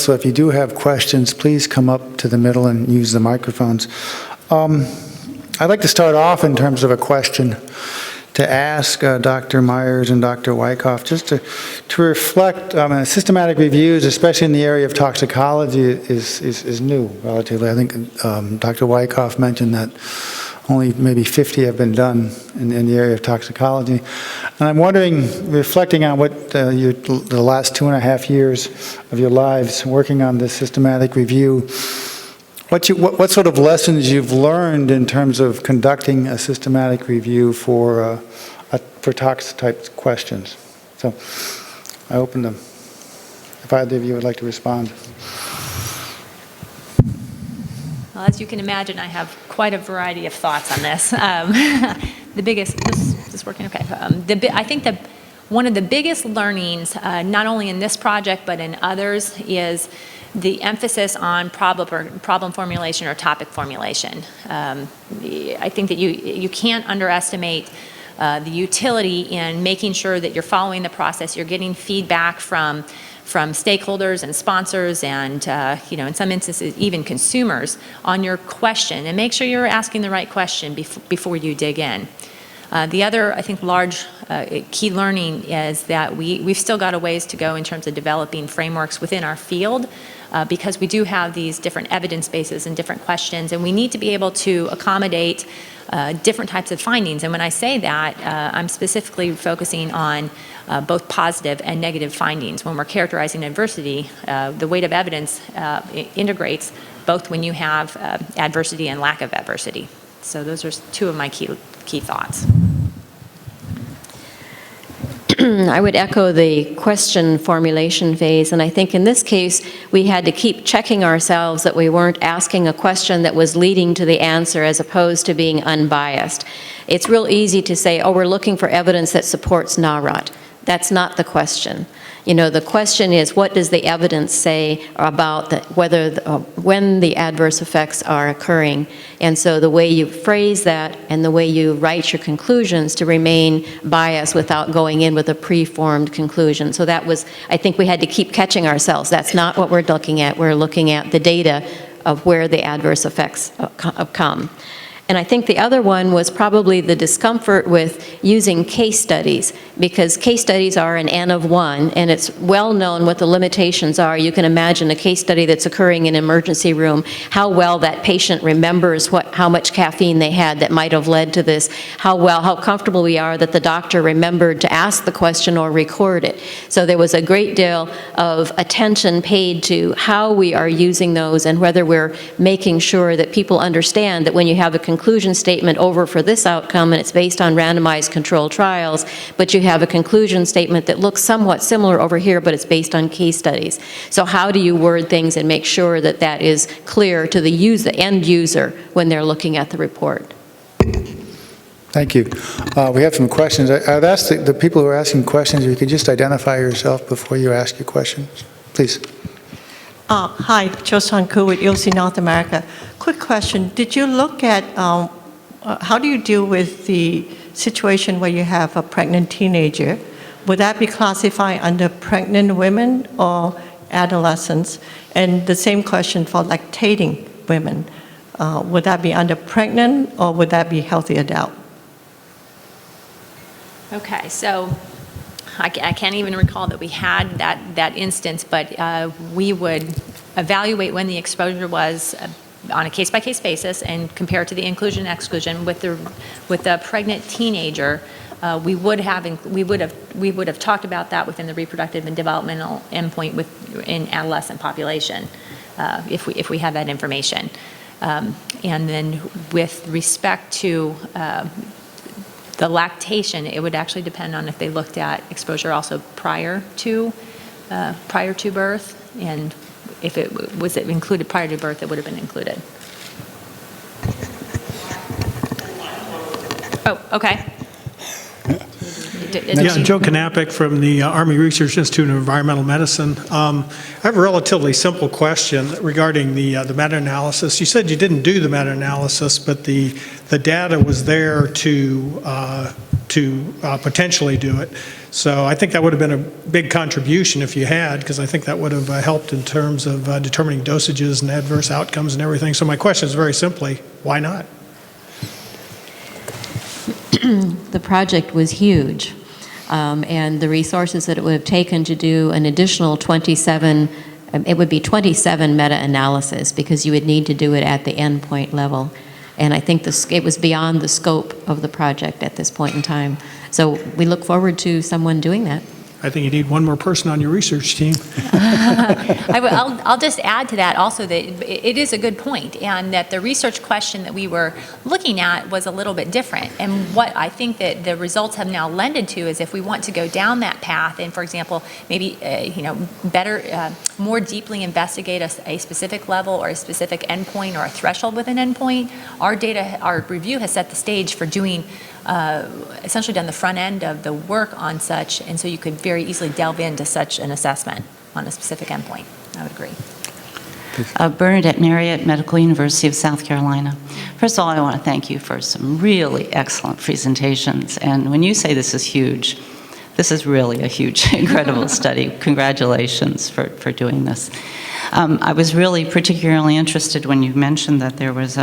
so if you do have questions, please come up to the middle and use the microphones. I'd like to start off in terms of a question to ask Dr. Myers and Dr. Wyckoff, just to reflect on systematic reviews, especially in the area of toxicology, is new relatively. I think Dr. Wyckoff mentioned that only maybe 50 have been done in the area of toxicology. And I'm wondering, reflecting on what the last 2.5 years of your lives working on this systematic review, what sort of lessons you've learned in terms of conducting a systematic review for tox type questions. So I open them. If either of you would like to respond. Well, as you can imagine, I have quite a variety of thoughts on this. The biggest, is this working? Okay. I think that one of the biggest learnings, not only in this project but in others, is the emphasis on problem formulation or topic formulation. I think that you can't underestimate the utility in making sure that you're following the process, you're getting feedback from stakeholders and sponsors and, in some instances, even consumers on your question, and make sure you're asking the right question before you dig in. The other, I think, large key learning is that we've still got a ways to go in terms of developing frameworks within our field because we do have these different evidence bases and different questions, and we need to be able to accommodate different types of findings. And when I say that, I'm specifically focusing on both positive and negative findings. When we're characterizing adversity, the weight of evidence integrates both when you have adversity and lack of adversity. So those are two of my key thoughts. I would echo the question formulation phase, and I think in this case we had to keep checking ourselves that we weren't asking a question that was leading to the answer as opposed to being unbiased. It's real easy to say, oh, we're looking for evidence that supports NAROT. That's not the question. The question is, what does the evidence say about when the adverse effects are occurring? And so the way you phrase that and the way you write your conclusions to remain biased without going in with a preformed conclusion. So that was, I think we had to keep catching ourselves. That's not what we're looking at. We're looking at the data of where the adverse effects come. And I think the other one was probably the discomfort with using case studies, because case studies are an N of 1, and it's well known what the limitations are. You can imagine a case study that's occurring in an emergency room, how well that patient remembers how much caffeine they had that might have led to this, how comfortable we are that the doctor remembered to ask the question or record it. So there was a great deal of attention paid to how we are using those and whether we're making sure that people understand that when you have a conclusion statement over for this outcome and it's based on randomized controlled trials, but you have a conclusion statement that looks somewhat similar over here, but it's based on case studies. So how do you word things and make sure that that is clear to the end user when they're looking at the report? Thank you. We have some questions. I'd ask the people who are asking questions, if you could just identify yourself before you ask your question. Please. Hi, Cho-Sun Koo with EOC North America. Quick question. Did you look at how do you deal with the situation where you have a pregnant teenager? Would that be classified under pregnant women or adolescents? And the same question for lactating women. Would that be under pregnant or would that be healthy adult? Okay, so I can't even recall that we had that instance, but we would evaluate when the exposure was on a case-by-case basis and compare it to the inclusion and exclusion. With the pregnant teenager, we would have talked about that within the reproductive and developmental endpoint in adolescent population, if we had that information. And then with respect to the lactation, it would actually depend on if they looked at exposure also prior to birth, and if it was included prior to birth, it would have been included. Oh, okay. Yeah, Joe Knappich from the Army Research Institute of Environmental Medicine. I have a relatively simple question regarding the meta-analysis. You said you didn't do the meta-analysis, but the data was there to potentially do it. So I think that would have been a big contribution if you had, because I think that would have helped in terms of determining dosages and adverse outcomes and everything. So my question is very simply, why not? The project was huge, and the resources that it would have taken to do an additional 27, it would be 27 meta-analysis, because you would need to do it at the endpoint level. And I think it was beyond the scope of the project at this point in time. So we look forward to someone doing that. I think you need one more person on your research team. I'll just add to that also that it is a good point, and that the research question that we were looking at was a little bit different. And what I think that the results have now lended to is if we want to go down that path and, for example, maybe better, more deeply investigate a specific level or a specific endpoint or a threshold with an endpoint, our review has set the stage for doing essentially done the front end of the work on such, and so you could very easily delve into such an assessment on a specific endpoint. I would agree. Bernadette Marriott, Medical University of South Carolina. First of all, I want to thank you for some really excellent presentations. And when you say this is huge, this is really a huge, incredible study. Congratulations for doing this. I was really particularly interested when you mentioned that there was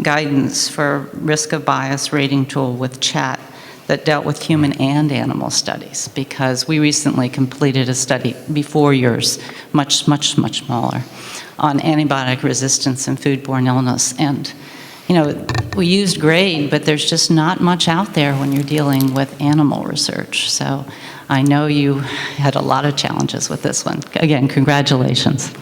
guidance for risk of bias rating tool with chat that dealt with human and animal studies, because we recently completed a study before yours, much smaller, on antibiotic resistance and foodborne illness. And, we used GRADE, but there's just not much out there when you're dealing with animal research. So I know you had a lot of challenges with this one. Again, congratulations.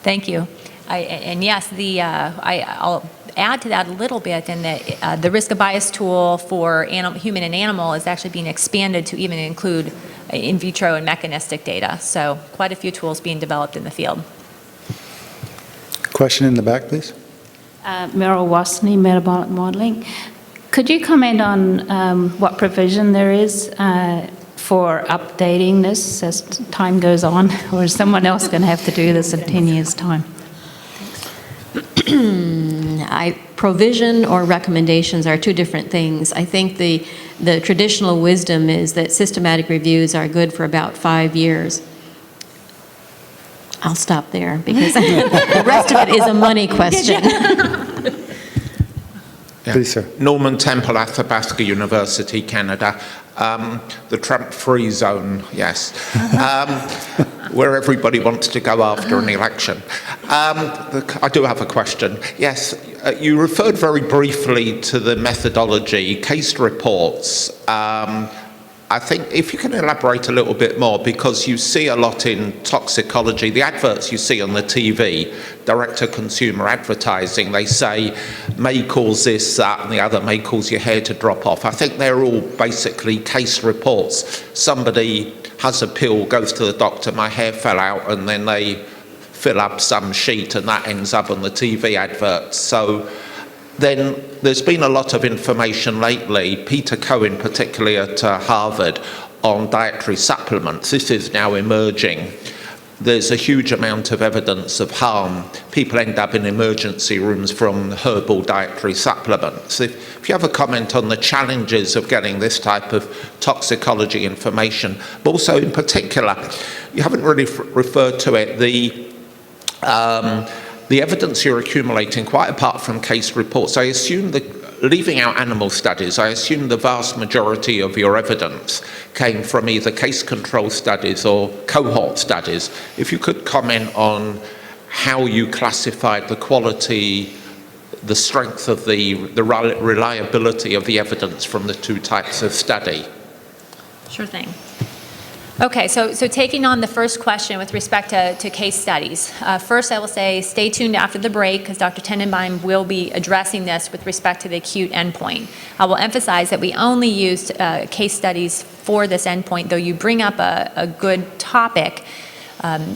Thank you. And yes, I'll add to that a little bit in that the risk of bias tool for human and animal is actually being expanded to even include in vitro and mechanistic data. So quite a few tools being developed in the field. Question in the back, please. Meryl Wasney, Metabolic Modeling. Could you comment on what provision there is for updating this as time goes on, or is someone else going to have to do this in 10 years' time? Provision or recommendations are two different things. I think the traditional wisdom is that systematic reviews are good for about 5 years. I'll stop there because the rest of it is a money question. Please, sir. Norman Temple, Athabasca University, Canada. The Trump-free zone, yes. Where everybody wants to go after an election. I do have a question. Yes, you referred very briefly to the methodology, case reports. I think if you can elaborate a little bit more, because you see a lot in toxicology, the adverts you see on the TV, direct-to-consumer advertising, they say may cause this, that, and the other, may cause your hair to drop off. I think they're all basically case reports. Somebody has a pill, goes to the doctor, my hair fell out, and then they fill up some sheet and that ends up on the TV advert. So then there's been a lot of information lately, Peter Cohen particularly at Harvard, on dietary supplements. This is now emerging. There's a huge amount of evidence of harm. People end up in emergency rooms from herbal dietary supplements. If you have a comment on the challenges of getting this type of toxicology information, but also in particular, you haven't really referred to it, the evidence you're accumulating, quite apart from case reports. I assume that, leaving out animal studies, I assume the vast majority of your evidence came from either case control studies or cohort studies. If you could comment on how you classified the quality, the strength of the reliability of the evidence from the two types of study. Sure thing. Okay, so taking on the first question with respect to case studies. First, I will say stay tuned after the break because Dr. Tenenbaum will be addressing this with respect to the acute endpoint. I will emphasize that we only used case studies for this endpoint, though you bring up a good topic.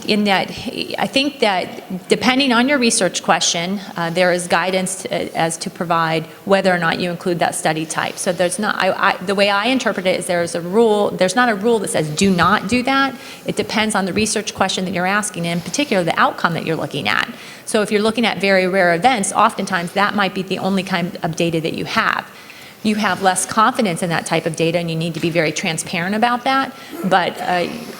In that, I think that depending on your research question, there is guidance as to provide whether or not you include that study type. So there's not, the way I interpret it is there's not a rule that says do not do that. It depends on the research question that you're asking, and in particular the outcome that you're looking at. So if you're looking at very rare events, oftentimes that might be the only kind of data that you have. you have less confidence in that type of data, and you need to be very transparent about that. But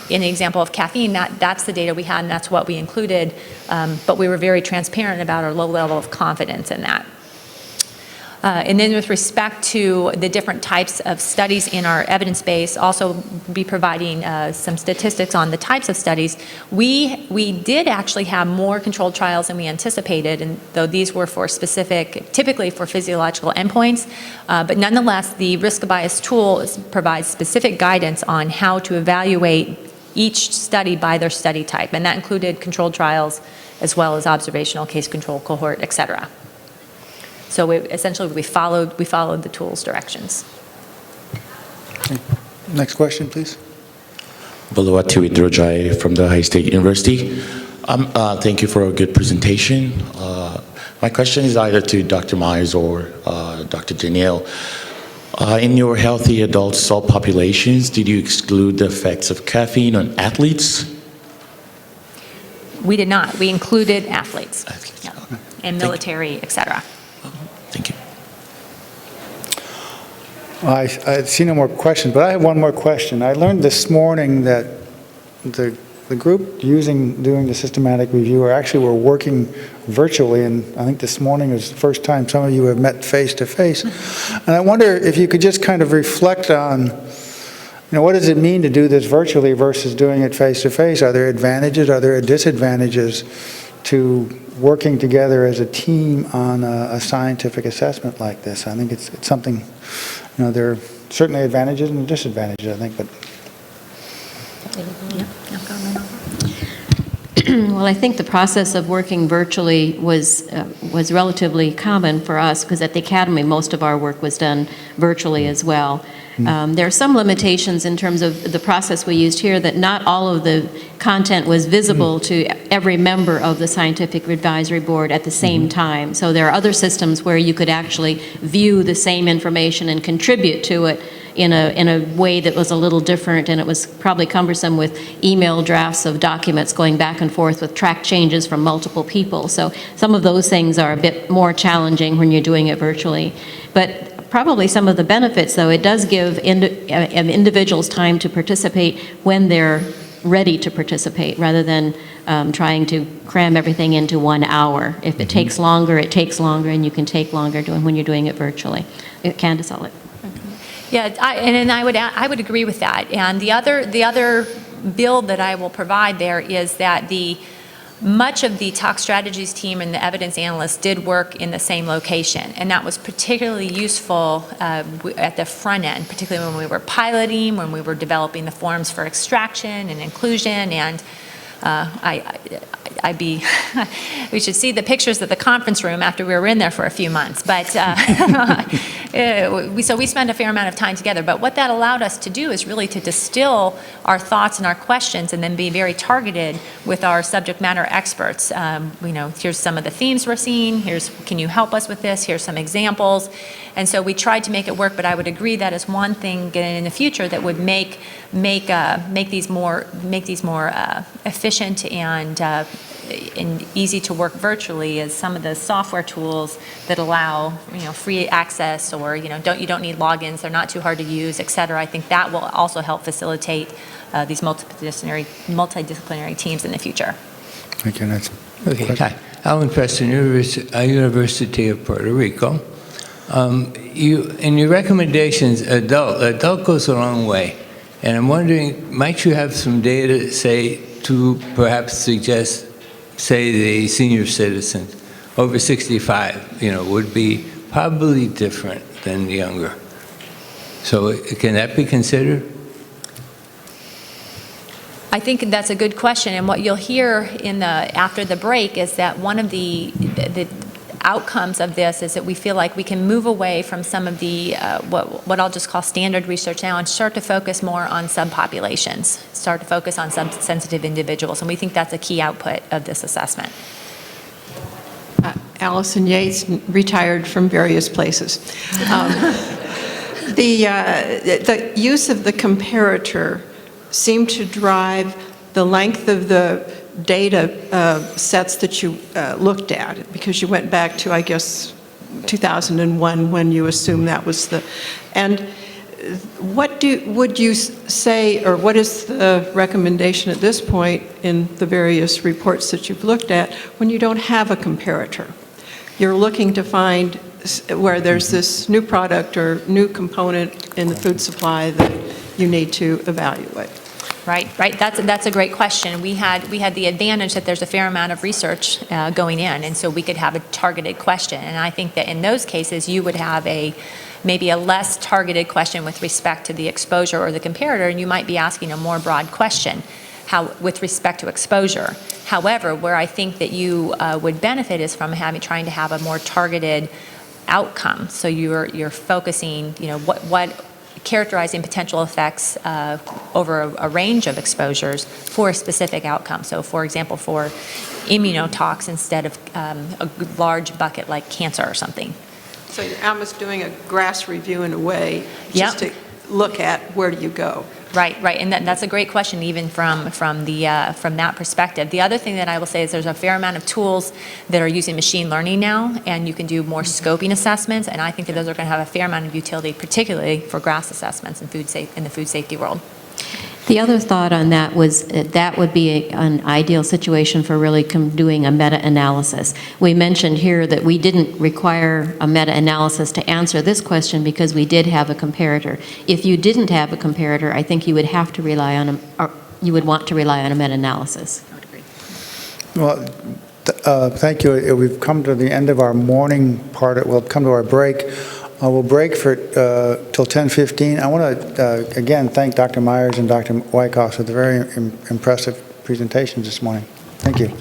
in the example of caffeine, that's the data we had, and that's what we included. But we were very transparent about our low level of confidence in that. And then with respect to the different types of studies in our evidence base, also be providing some statistics on the types of studies. We did actually have more controlled trials than we anticipated, and though these were for specific, typically for physiological endpoints, but nonetheless, the risk bias tool provides specific guidance on how to evaluate each study by their study type, and that included controlled trials as well as observational case control cohort, et cetera. So essentially, we followed the tool's directions. Okay. Next question, please. Boluwatu Idrojai from the High State University. Thank you for a good presentation. My question is either to Dr. Myers or Dr. Danielle. In your healthy adult subpopulations, did you exclude the effects of caffeine on athletes? We did not. We included athletes. Athletes, Yep. okay. And military, et cetera. Thank you. I see no more questions, but I have one more question. I learned this morning that the group doing the systematic review actually were working virtually, and I think this morning is the first time some of you have met face-to-face. And I wonder if you could just kind of reflect on, what does it mean to do this virtually versus doing it face-to-face? Are there advantages? Are there disadvantages to working together as a team on a scientific assessment like this? I think it's something, there are certainly advantages and disadvantages, I think, but. Well, I think the process of working virtually was relatively common for us, because at the Academy, most of our work was done virtually as well. There are some limitations in terms of the process we used here, that not all of the content was visible to every member of the Scientific Advisory Board at the same time. So there are other systems where you could actually view the same information and contribute to it in a way that was a little different, and it was probably cumbersome with email drafts of documents going back and forth with track changes from multiple people. So some of those things are a bit more challenging when you're doing it virtually. But probably some of the benefits, though, it does give individuals time to participate when they're ready to participate, rather than trying to cram everything into 1 hour. If it takes longer, it takes longer, and you can take longer when you're doing it virtually. Candace, I'll let. Yeah, I would agree with that. And the other build that I will provide there is that much of the Tox Strategies team and the evidence analysts did work in the same location, and that was particularly useful at the front end, particularly when we were piloting, when we were developing the forms for extraction and inclusion, and we should see the pictures of the conference room after we were in there for a few months. But so we spent a fair amount of time together. But what that allowed us to do is really to distill our thoughts and our questions, and then be very targeted with our subject matter experts. Here's some of the themes we're seeing. Can you help us with this? Here's some examples. And so we tried to make it work. But I would agree that is one thing in the future that would make these more efficient and easy to work virtually, is some of the software tools that allow free access, or you don't need logins, they're not too hard to use, et cetera. I think that will also help facilitate these multidisciplinary teams in the future. Thank you. Okay, hi. Alan Preston, University of Puerto Rico. In your recommendations, adult goes a long way. And I'm wondering, might you have some data, to perhaps suggest, the senior citizen over 65, would be probably different than younger. So can that be considered? I think that's a good question, and what you'll hear after the break is that one of the outcomes of this is that we feel like we can move away from some of the what I'll just call standard research now, and start to focus more on subpopulations, start to focus on sensitive individuals, and we think that's a key output of this assessment. Allison Yates, retired from various places. The use of the comparator seemed to drive the length of the data sets that you looked at, because you went back to, I guess, 2001 when you assumed that was the, and would you say, or what is the recommendation at this point in the various reports that you've looked at when you don't have a comparator? You're looking to find where there's this new product or new component in the food supply that you need to evaluate. Right. That's a great question. We had the advantage that there's a fair amount of research going in, and so we could have a targeted question. And I think that in those cases, you would have maybe a less targeted question with respect to the exposure or the comparator, and you might be asking a more broad question with respect to exposure. However, where I think that you would benefit is from trying to have a more targeted outcome. So you're focusing, what characterizing potential effects over a range of exposures for a specific outcome. So, for example, for immunotox instead of a large bucket like cancer or something. So you're almost doing a GRAS review in a way, just to look at where do you go. Right, and that's a great question, even from that perspective. The other thing that I will say is there's a fair amount of tools that are using machine learning now, and you can do more scoping assessments, and I think that those are going to have a fair amount of utility, particularly for GRAS assessments in the food safety world. The other thought on that was that would be an ideal situation for really doing a meta-analysis. We mentioned here that we didn't require a meta-analysis to answer this question because we did have a comparator. If you didn't have a comparator, I think you would have to rely on you would want to rely on a meta-analysis. I would agree. Well, thank you. We've come to the end of our morning part. We'll come to our break. We'll break for till 10:15. I want to again thank Dr. Myers and Dr. Wyckoff for the very impressive presentations this morning. Thank you.